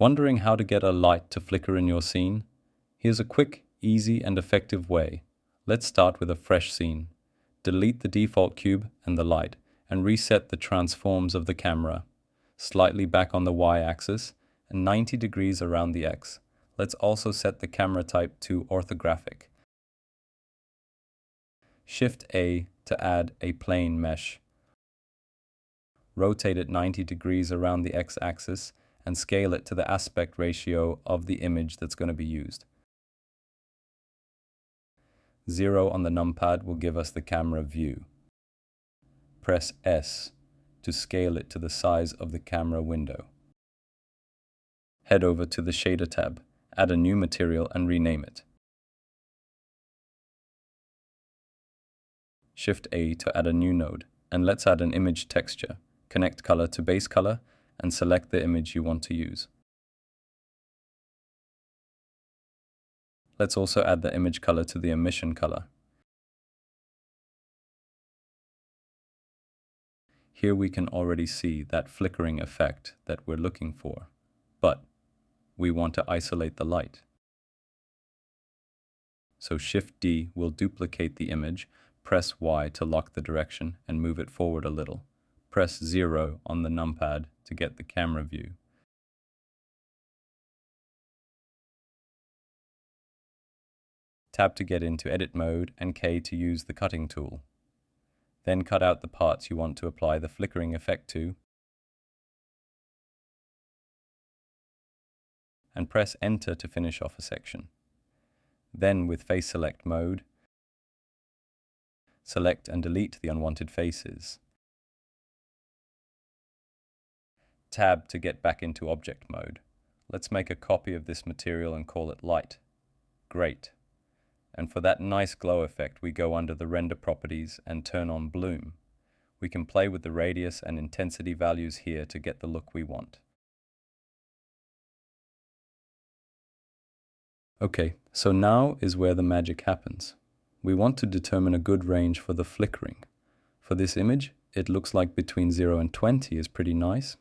Wondering how to get a light to flicker in your scene? Here's a quick, easy and effective way. Let's start with a fresh scene. Delete the default cube and the light and reset the transforms of the camera. Slightly back on the y-axis and 90 degrees around the x. Let's also set the camera type to orthographic. Shift A to add a plane mesh. Rotate it 90 degrees around the x-axis and scale it to the aspect ratio of the image that's going to be used. 0 on the numpad will give us the camera view. Press S to scale it to the size of the camera window. Head over to the Shader tab, add a new material and rename it. Shift A to add a new node, and let's add an image texture. Connect color to base color and select the image you want to use. Let's also add the image color to the emission color. Here we can already see that flickering effect that we're looking for, but we want to isolate the light. So Shift D will duplicate the image, press Y to lock the direction and move it forward a little. Press 0 on the numpad to get the camera view. Tab to get into edit mode and K to use the cutting tool. Then cut out the parts you want to apply the flickering effect to and press Enter to finish off a section. Then with face select mode, select and delete the unwanted faces. Tab to get back into object mode. Let's make a copy of this material and call it light. Great. And for that nice glow effect, we go under the render properties and turn on bloom. We can play with the radius and intensity values here to get the look we want. Okay, so now is where the magic happens. We want to determine a good range for the flickering. For this image, it looks like between 0 and 20 is pretty nice.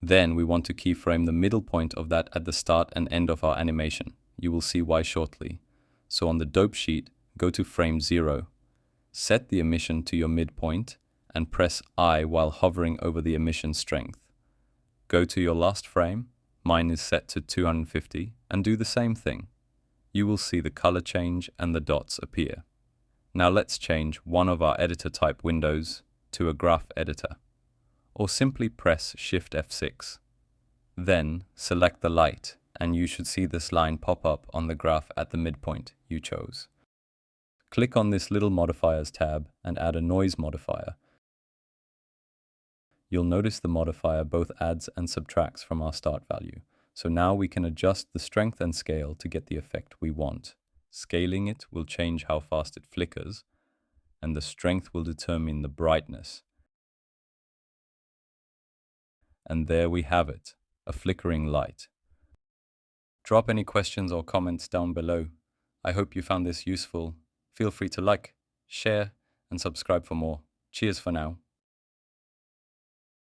Then we want to keyframe the middle point of that at the start and end of our animation. You will see why shortly. So on the dope sheet, go to frame 0. Set the emission to your midpoint and press I while hovering over the emission strength. Go to your last frame, mine is set to 250, and do the same thing. You will see the color change and the dots appear. Now let's change one of our editor type windows to a graph editor. Or simply press Shift F6. Then select the light and you should see this line pop up on the graph at the midpoint you chose. Click on this little modifiers tab and add a noise modifier. You'll notice the modifier both adds and subtracts from our start value. So now we can adjust the strength and scale to get the effect we want. Scaling it will change how fast it flickers, and the strength will determine the brightness. And there we have it, a flickering light. Drop any questions or comments down below. I hope you found this useful. Feel free to like, share, and subscribe for more. Cheers for now.